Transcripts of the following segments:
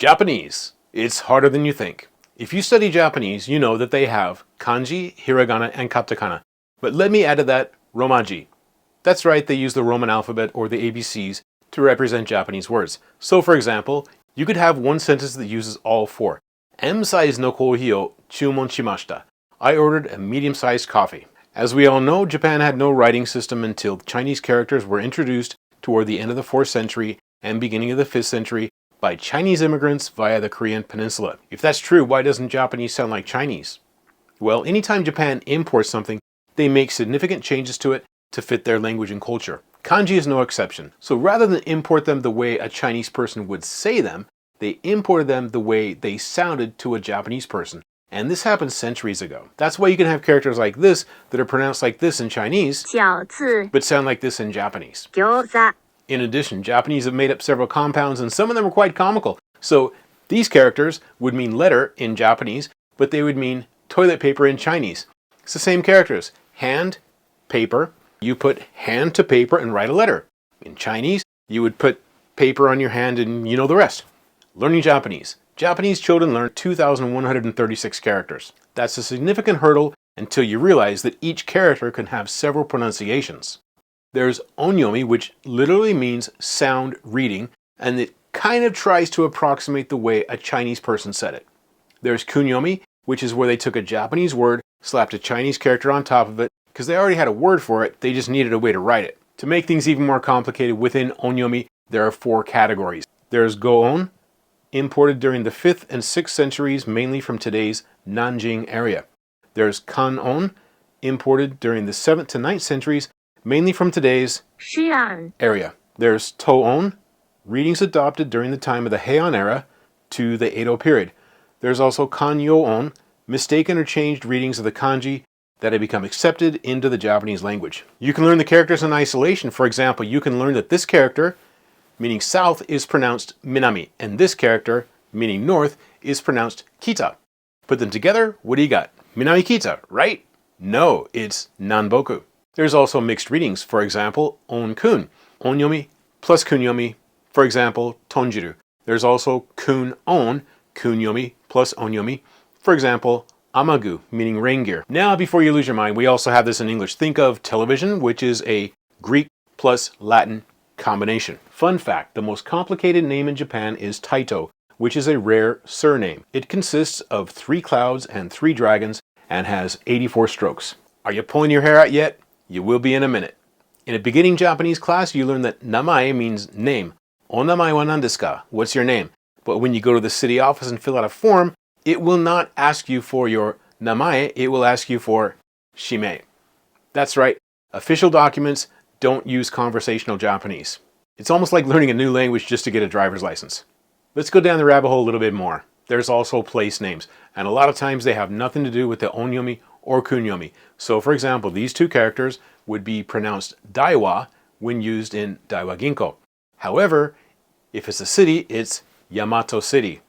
Japanese. It's harder than you think. If you study Japanese, you know that they have Kanji, Hiragana, and Katakana. But let me add to that Romaji. That's right, they use the Roman alphabet or the ABCs to represent Japanese words. So for example, you could have one sentence that uses all four. M size no coffee o chumon shimashita. I ordered a medium-sized coffee. As we all know, Japan had no writing system until Chinese characters were introduced toward the end of the 4th century and beginning of the 5th century by Chinese immigrants via the Korean peninsula. If that's true, why doesn't Japanese sound like Chinese? Well, anytime Japan imports something, they make significant changes to it to fit their language and culture. Kanji is no exception. So rather than import them the way a Chinese person would say them, they imported them the way they sounded to a Japanese person. And this happened centuries ago. That's why you can have characters like this that are pronounced like this in Chinese, but sound like this in Japanese. 餃子 In addition, Japanese have made up several compounds and some of them are quite comical. So these characters would mean letter in Japanese, but they would mean toilet paper in Chinese. It's the same characters. Hand, paper. You put hand to paper and write a letter. In Chinese, you would put paper on your hand and you know the rest. Learning Japanese. Japanese children learn 2,136 characters. That's a significant hurdle until you realize that each character can have several pronunciations. There's on-yomi, which literally means sound reading, and it kind of tries to approximate the way a Chinese person said it. There's kun-yomi, which is where they took a Japanese word, slapped a Chinese character on top of it, because they already had a word for it, they just needed a way to write it. To make things even more complicated, within on-yomi, there are 4 categories. There's go-on, imported during the 5th and 6th centuries, mainly from today's Nanjing area. There's kan-on, imported during the 7th to 9th centuries, mainly from today's Heian area. There's to-on, readings adopted during the time of the Heian era to the Edo period. There's also kun-yo-on, mistaken or changed readings of the kanji that have become accepted into the Japanese language. You can learn the characters in isolation. For example, you can learn that this character, meaning south, is pronounced minami, and this character, meaning north, is pronounced kita. Put them together, what do you got? Minami kita, right? No, it's nanboku. There's also mixed readings. For example, on-kun, on-yomi plus kun-yomi. For example, tonjiru. There's also kun-on, kun-yomi plus on-yomi. For example, amagu, meaning rain gear. Now, before you lose your mind, we also have this in English. Think of television, which is a Greek plus Latin combination. Fun fact, the most complicated name in Japan is Taito, which is a rare surname. It consists of 3 clouds and 3 dragons and has 84 strokes. Are you pulling your hair out yet? You will be in a minute. In a beginning Japanese class, you learn that namae means name. Onamae wa nan desu ka? What's your name? But when you go to the city office and fill out a form, it will not ask you for your namae, it will ask you for shime. That's right, official documents don't use conversational Japanese. It's almost like learning a new language just to get a driver's license. Let's go down the rabbit hole a little bit more. There's also place names, and a lot of times they have nothing to do with the on-yomi or kun-yomi. So for example, these 2 characters would be pronounced daiwa when used in Daiwa Ginko. However, if it's a city, it's Yamato City.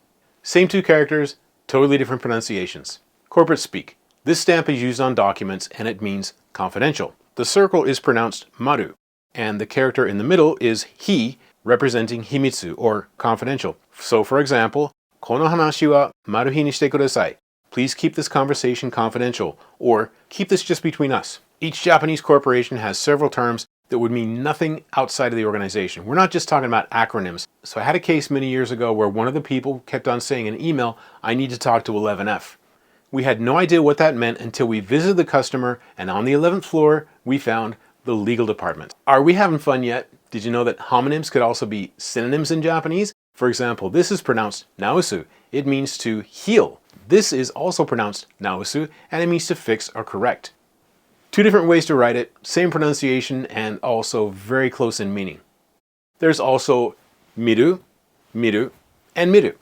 Same 2 characters, totally different pronunciations. Corporate speak. This stamp is used on documents and it means confidential. The circle is pronounced maru, and the character in the middle is hi, representing himitsu, or confidential. So for example, kono hanashi wa maruhi ni shite kudasai. Please keep this conversation confidential, or keep this just between us. Each Japanese corporation has several terms that would mean nothing outside of the organization. We're not just talking about acronyms. So I had a case many years ago where one of the people kept on saying in email, I need to talk to 11F. We had no idea what that meant until we visited the customer, and on the 11th floor, we found the legal department. Are we having fun yet? Did you know that homonyms could also be synonyms in Japanese? For example, this is pronounced naosu. It means to heal. This is also pronounced naosu, and it means to fix or correct. 2 different ways to write it, same pronunciation, and also very close in meaning. There's also miru, miru, and miru.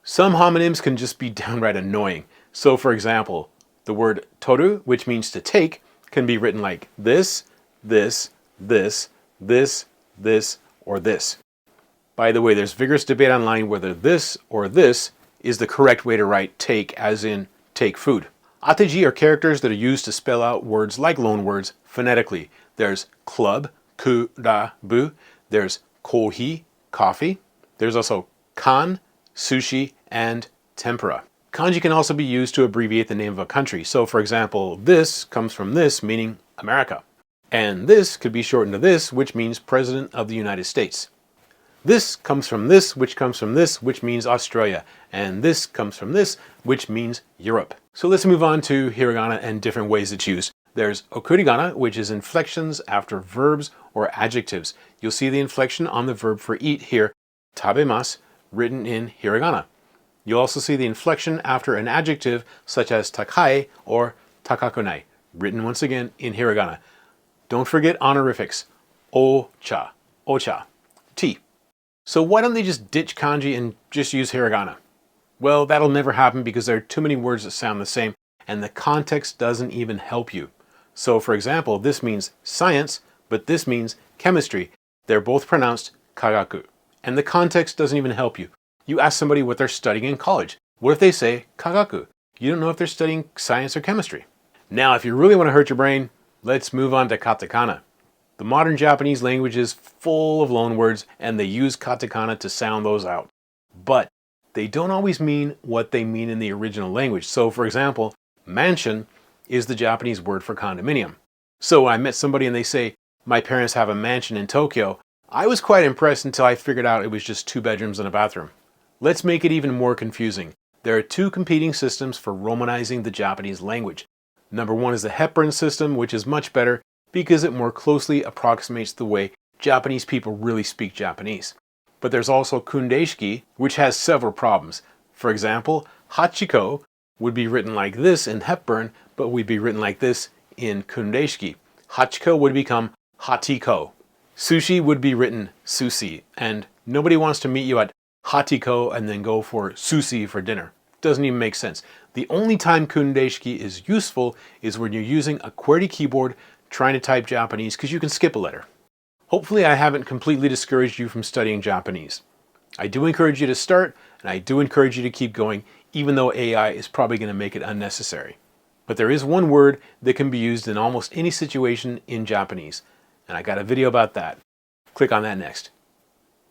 Some homonyms can just be downright annoying. So for example, the word toru, which means to take, can be written like this, this, this, this, this, or this. By the way, there's vigorous debate online whether this or this is the correct way to write take, as in take food. Ateji are characters that are used to spell out words like loanwords phonetically. There's club, ku-ra-bu. There's kohi, coffee. There's also kan, sushi, and tempura. Kanji can also be used to abbreviate the name of a country. So for example, this comes from this, meaning America. And this could be shortened to this, which means President of the United States. This comes from this, which comes from this, which means Australia. And this comes from this, which means Europe. So let's move on to hiragana and different ways it's used. There's okurigana, which is inflections after verbs or adjectives. You'll see the inflection on the verb for eat here, tabemasu, written in hiragana. You'll also see the inflection after an adjective such as takai or takakunai, written once again in hiragana. Don't forget honorifics, o-cha, ocha, tea. So why don't they just ditch kanji and just use hiragana? Well, that'll never happen because there are too many words that sound the same and the context doesn't even help you. So for example, this means science, but this means chemistry. They're both pronounced kagaku. And the context doesn't even help you. You ask somebody what they're studying in college. What if they say kagaku? You don't know if they're studying science or chemistry. Now, if you really want to hurt your brain, let's move on to katakana. The modern Japanese language is full of loanwords and they use katakana to sound those out. But they don't always mean what they mean in the original language. So for example, mansion is the Japanese word for condominium. So I met somebody and they say, my parents have a mansion in Tokyo. I was quite impressed until I figured out it was just 2 bedrooms and a bathroom. Let's make it even more confusing. There are 2 competing systems for romanizing the Japanese language. Number 1 is the Hepburn system, which is much better because it more closely approximates the way Japanese people really speak Japanese. But there's also kun-yomi, which has several problems. For example, hachiko would be written like this in Hepburn, but would be written like this in kun-yomi. Hachiko would become hatiko. Sushi would be written sushi, and nobody wants to meet you at hatiko and then go for sushi for dinner. Doesn't even make sense. The only time kun-yomi is useful is when you're using a QWERTY keyboard trying to type Japanese because you can skip a letter. Hopefully I haven't completely discouraged you from studying Japanese. I do encourage you to start, and I do encourage you to keep going, even though AI is probably going to make it unnecessary. But there is one word that can be used in almost any situation in Japanese, and I got a video about that. Click on that next.